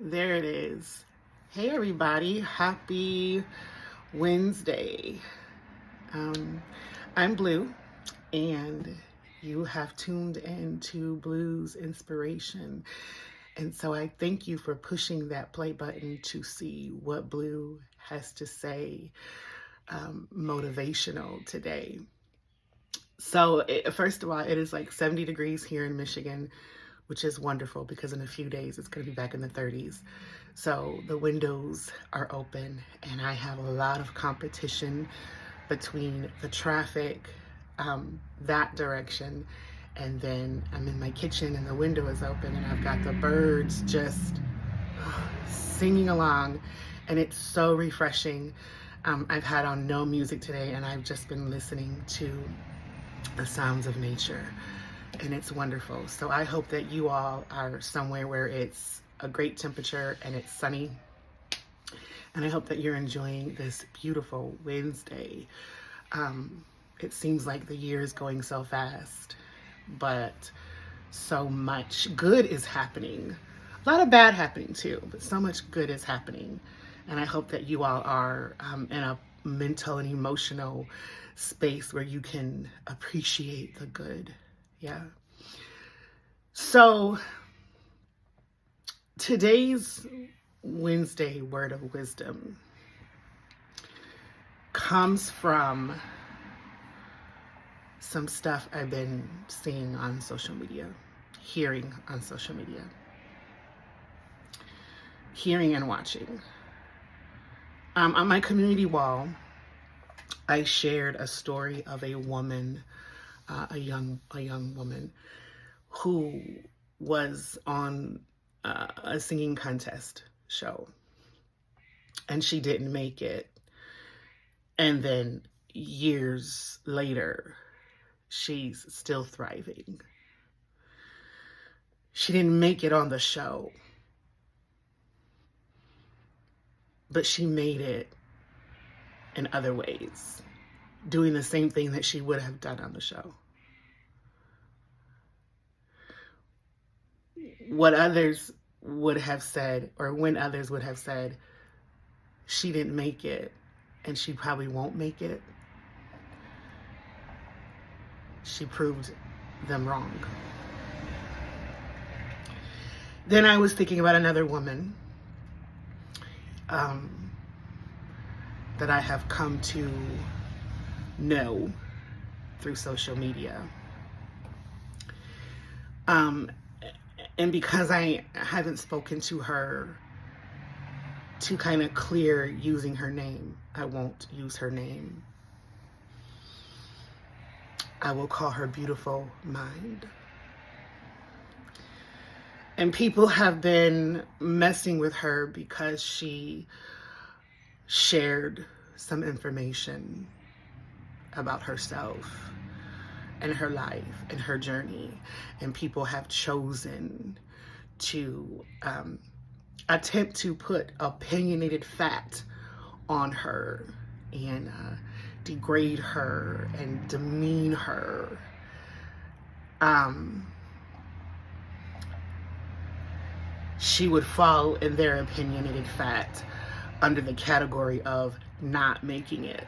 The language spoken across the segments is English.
There it is. Hey, everybody. Happy Wednesday. I'm Blue, and you have tuned into Blue's Inspiration. And so I thank you for pushing that play button to see what Blue has to say motivational today. So, first of all, it is like 70 degrees here in Michigan, which is wonderful because in a few days it's going to be back in the 30s. So the windows are open and I have a lot of competition between the traffic, that direction, and then I'm in my kitchen and the window is open and I've got the birds just singing along, and it's so refreshing. I've had on no music today and I've just been listening to the sounds of nature. And it's wonderful. So I hope that you all are somewhere where it's a great temperature and it's sunny. And I hope that you're enjoying this beautiful Wednesday. It seems like the year is going so fast, but so much good is happening. A lot of bad happening too, but so much good is happening. And I hope that you all are in a mental and emotional space where you can appreciate the good. Yeah. So today's Wednesday word of wisdom comes from some stuff I've been seeing on social media, hearing on social media, hearing and watching. On my community wall, I shared a story of a woman, a young woman who was on a singing contest show, and she didn't make it. And then years later, she's still thriving. She didn't make it on the show, but she made it in other ways, doing the same thing that she would have done on the show. What others would have said, or when others would have said, she didn't make it and she probably won't make it, she proved them wrong. Then I was thinking about another woman that I have come to know through social media. And because I haven't spoken to her to kind of clear using her name, I won't use her name. I will call her Beautiful Mind. And people have been messing with her because she shared some information about herself and her life and her journey. And people have chosen to attempt to put opinionated fact on her and degrade her and demean her. She would fall, in their opinionated fact, under the category of not making it.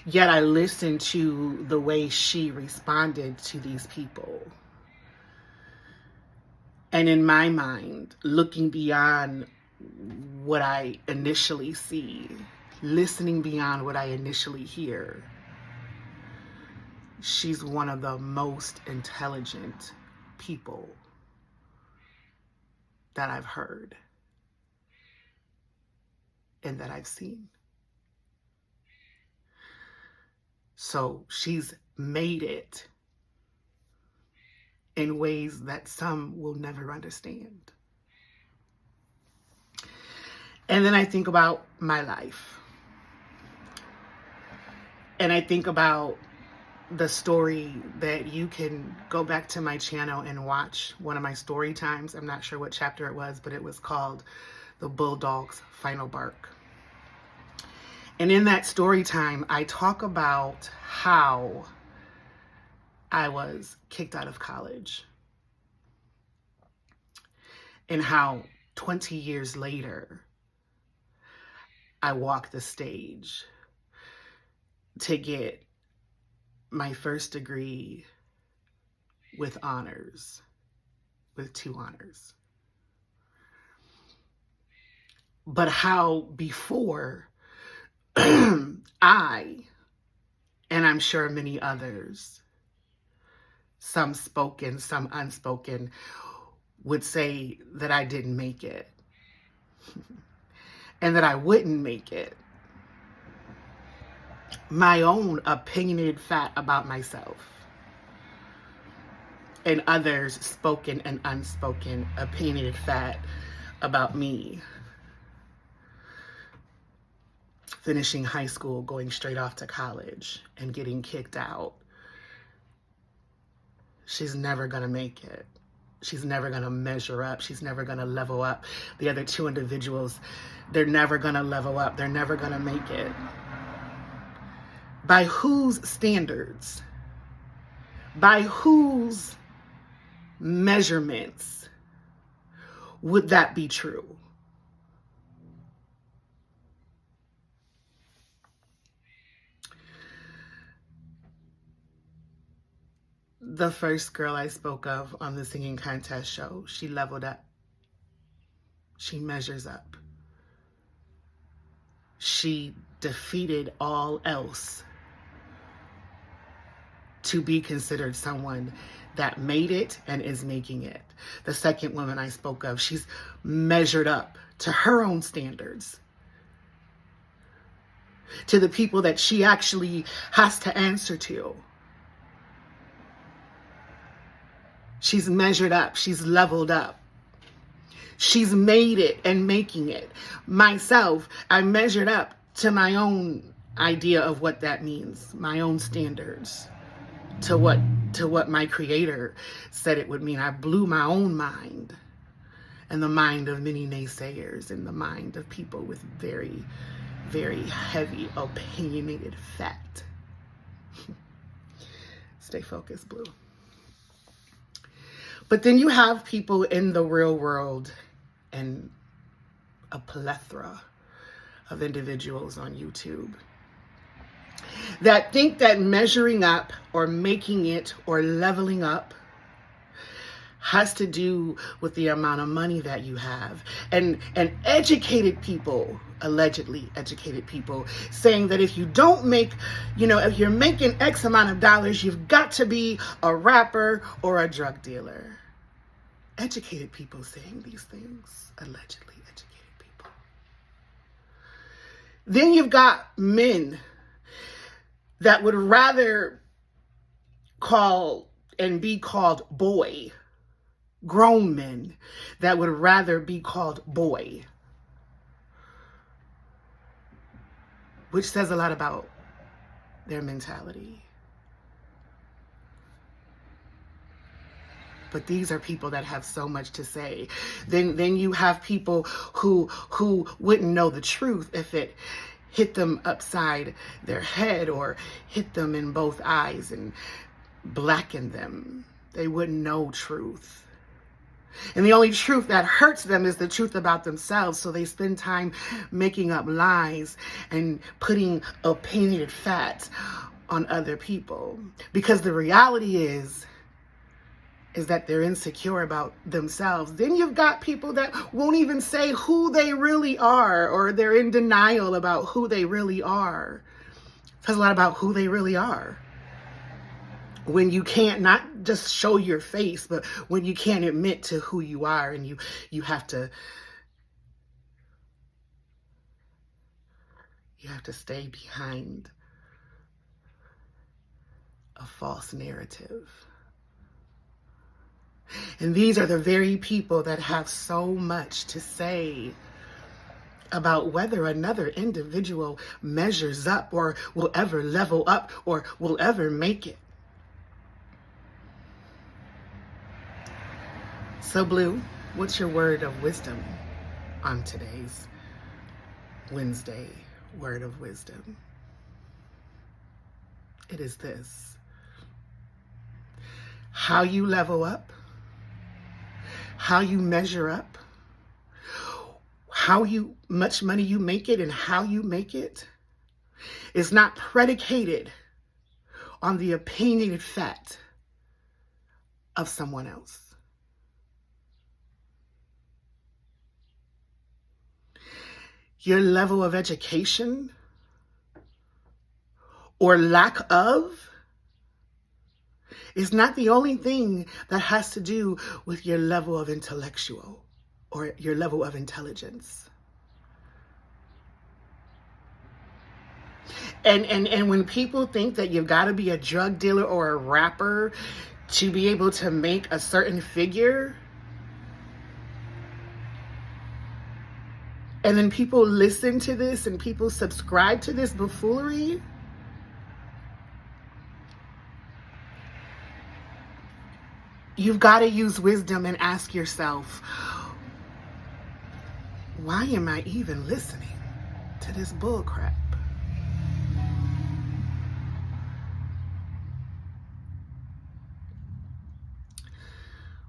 Yet I listened to the way she responded to these people. And in my mind, looking beyond what I initially see, listening beyond what I initially hear, she's one of the most intelligent people that I've heard and that I've seen. So she's made it in ways that some will never understand. And then I think about my life. And I think about the story that you can go back to my channel and watch one of my story times. I'm not sure what chapter it was, but it was called The Bulldog's Final Bark. And in that story time, I talk about how I was kicked out of college. and how 20 years later, I walked the stage to get my first degree with honors, with 2 honors. But how before I, and I'm sure many others, some spoken, some unspoken, would say that I didn't make it and that I wouldn't make it. My own opinionated fact about myself, and others spoken and unspoken opinionated fact about me. Finishing high school, going straight off to college, and getting kicked out. She's never gonna make it. She's never gonna measure up. She's never gonna level up. The other 2 individuals, they're never gonna level up. They're never gonna make it. By whose standards? By whose measurements would that be true? The first girl I spoke of on the singing contest show, she leveled up. She measures up. She defeated all else to be considered someone that made it and is making it. The second woman I spoke of, she's measured up to her own standards, to the people that she actually has to answer to. She's measured up. She's leveled up. She's made it and making it. Myself, I measured up to my own idea of what that means, my own standards, to what my creator said it would mean. I blew my own mind and the mind of many naysayers and the mind of people with very, very heavy opinionated fact. Stay focused, Blue. But then you have people in the real world and a plethora of individuals on YouTube that think that measuring up or making it or leveling up has to do with the amount of money that you have. And educated people, allegedly educated people, saying that if you don't make, if you're making X amount of dollars, you've got to be a rapper or a drug dealer. Educated people saying these things, allegedly educated people. Then you've got men that would rather call and be called boy, grown men that would rather be called boy, which says a lot about their mentality. But these are people that have so much to say. Then you have people who wouldn't know the truth if it hit them upside their head or hit them in both eyes and blackened them. They wouldn't know truth. And the only truth that hurts them is the truth about themselves. So they spend time making up lies and putting opinionated facts on other people. Because the reality is that they're insecure about themselves. Then you've got people that won't even say who they really are, or they're in denial about who they really are. It says a lot about who they really are. When you can't not just show your face, but when you can't admit to who you are, and you have to stay behind a false narrative. And these are the very people that have so much to say about whether another individual measures up or will ever level up or will ever make it. So, Blue, what's your word of wisdom on today's Wednesday word of wisdom? It is this: how you level up, how you measure up, how much money you make it and how you make it is not predicated on the opinionated fact of someone else. Your level of education or lack of is not the only thing that has to do with your level of intellectual or your level of intelligence. And when people think that you've got to be a drug dealer or a rapper to be able to make a certain figure, and then people listen to this and people subscribe to this buffoonery, you've got to use wisdom and ask yourself, why am I even listening to this bull crap?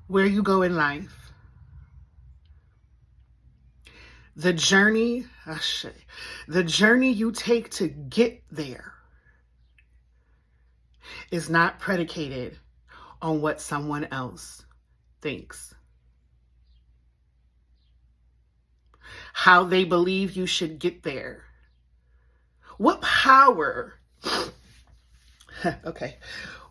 Where you go in life, the journey you take to get there is not predicated on what someone else thinks. How they believe you should get there. What power,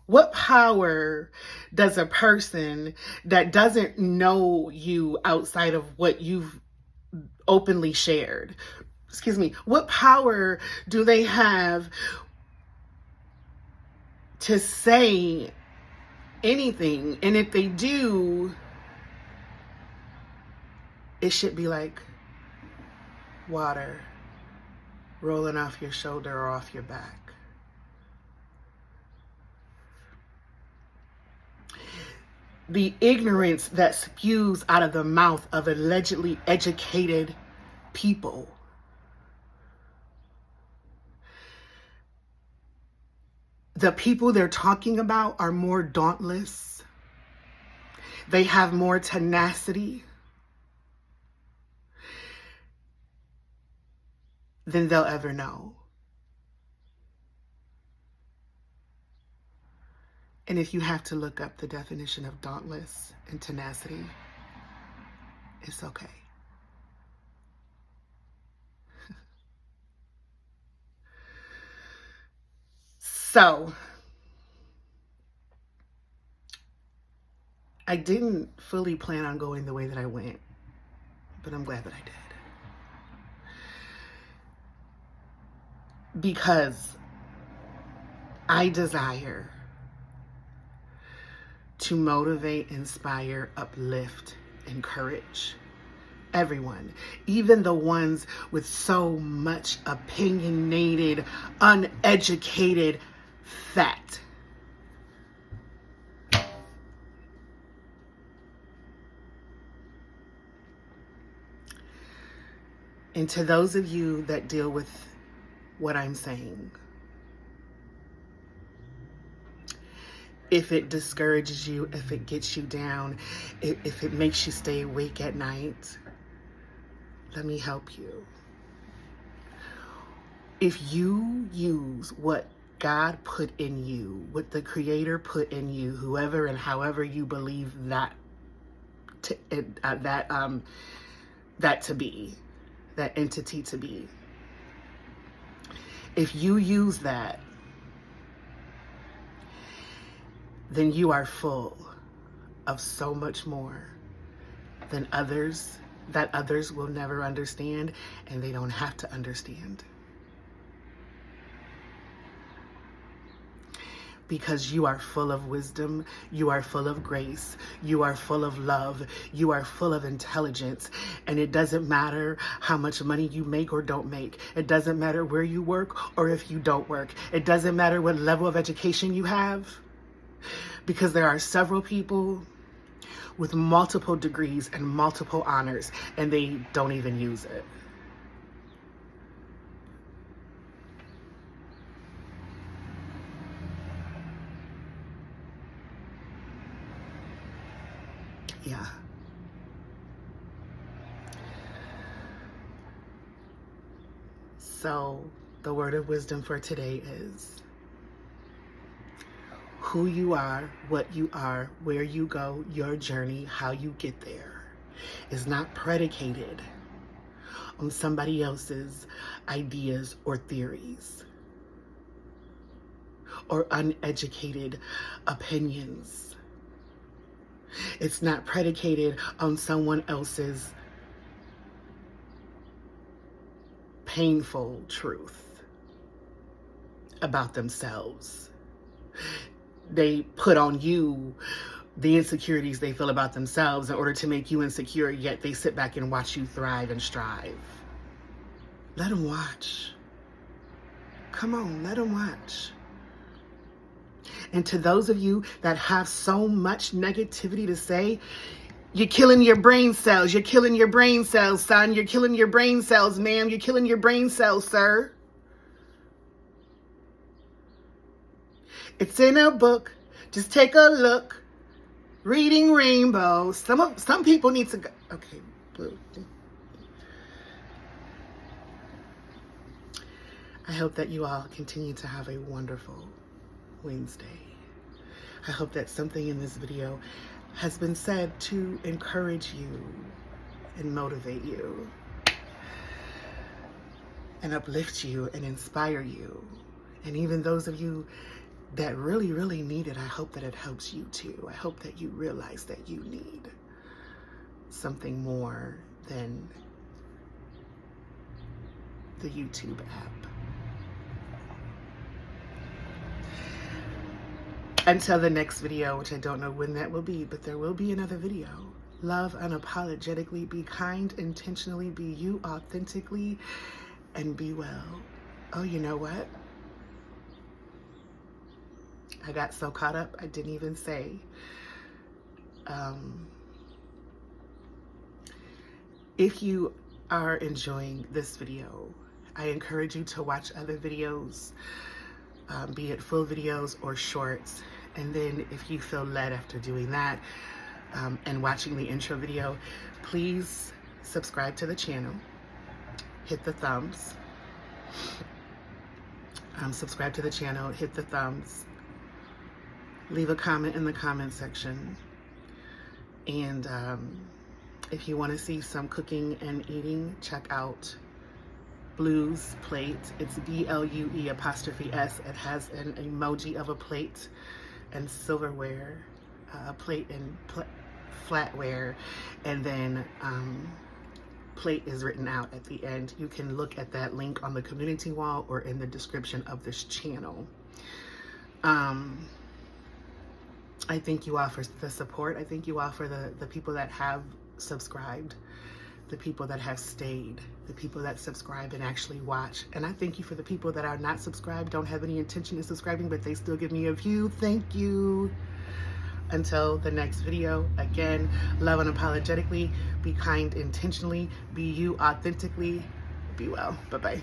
what power does a person that doesn't know you outside of what you've openly shared, what power do they have to say anything? And if they do, it should be like water rolling off your shoulder or off your back. The ignorance that spews out of the mouth of allegedly educated people. The people they're talking about are more dauntless. They have more tenacity than they'll ever know. And if you have to look up the definition of dauntless and tenacity, it's okay. So, I didn't fully plan on going the way that I went, but I'm glad that I did. Because I desire to motivate, inspire, uplift, encourage everyone, even the ones with so much opinionated, uneducated fact. And to those of you that deal with what I'm saying, if it discourages you, if it gets you down, if it makes you stay awake at night, let me help you. If you use what God put in you, what the Creator put in you, whoever and however you believe that to be, that entity to be, if you use that, then you are full of so much more than others that others will never understand, and they don't have to understand. Because you are full of wisdom, you are full of grace, you are full of love, you are full of intelligence, and it doesn't matter how much money you make or don't make. It doesn't matter where you work or if you don't work. It doesn't matter what level of education you have, because there are several people with multiple degrees and multiple honors, and they don't even use it. Yeah. So the word of wisdom for today is who you are, what you are, where you go, your journey, how you get there is not predicated on somebody else's ideas or theories or uneducated opinions. It's not predicated on someone else's painful truth about themselves. They put on you the insecurities they feel about themselves in order to make you insecure, yet they sit back and watch you thrive and strive. Let them watch. Come on, let them watch. And to those of you that have so much negativity to say, you're killing your brain cells. You're killing your brain cells, son. You're killing your brain cells, ma'am. You're killing your brain cells, sir. It's in a book. Just take a look. Reading Rainbow. Some people need to go. Okay, blue. I hope that you all continue to have a wonderful Wednesday. I hope that something in this video has been said to encourage you and motivate you and uplift you and inspire you. And even those of you that really, really need it, I hope that it helps you too. I hope that you realize that you need something more than the YouTube app. Until the next video, which I don't know when that will be, but there will be another video. Love unapologetically, be kind intentionally, be you authentically, and be well. Oh, you know what? I got so caught up, I didn't even say. If you are enjoying this video, I encourage you to watch other videos, be it full videos or shorts. And then if you feel led after doing that and watching the intro video, please subscribe to the channel, hit the thumbs, subscribe to the channel, hit the thumbs, leave a comment in the comment section. And if you want to see some cooking and eating, check out Blue's Plate. It's BLUE''S. It has an emoji of a plate and silverware, plate and flatware, and then plate is written out at the end. You can look at that link on the community wall or in the description of this channel. I thank you all for the support. I thank you all for the people that have subscribed, the people that have stayed, the people that subscribe and actually watch. And I thank you for the people that are not subscribed, don't have any intention of subscribing, but they still give me a view. Thank you. Until the next video, again, love unapologetically, be kind intentionally, be you authentically, be well. Bye-bye.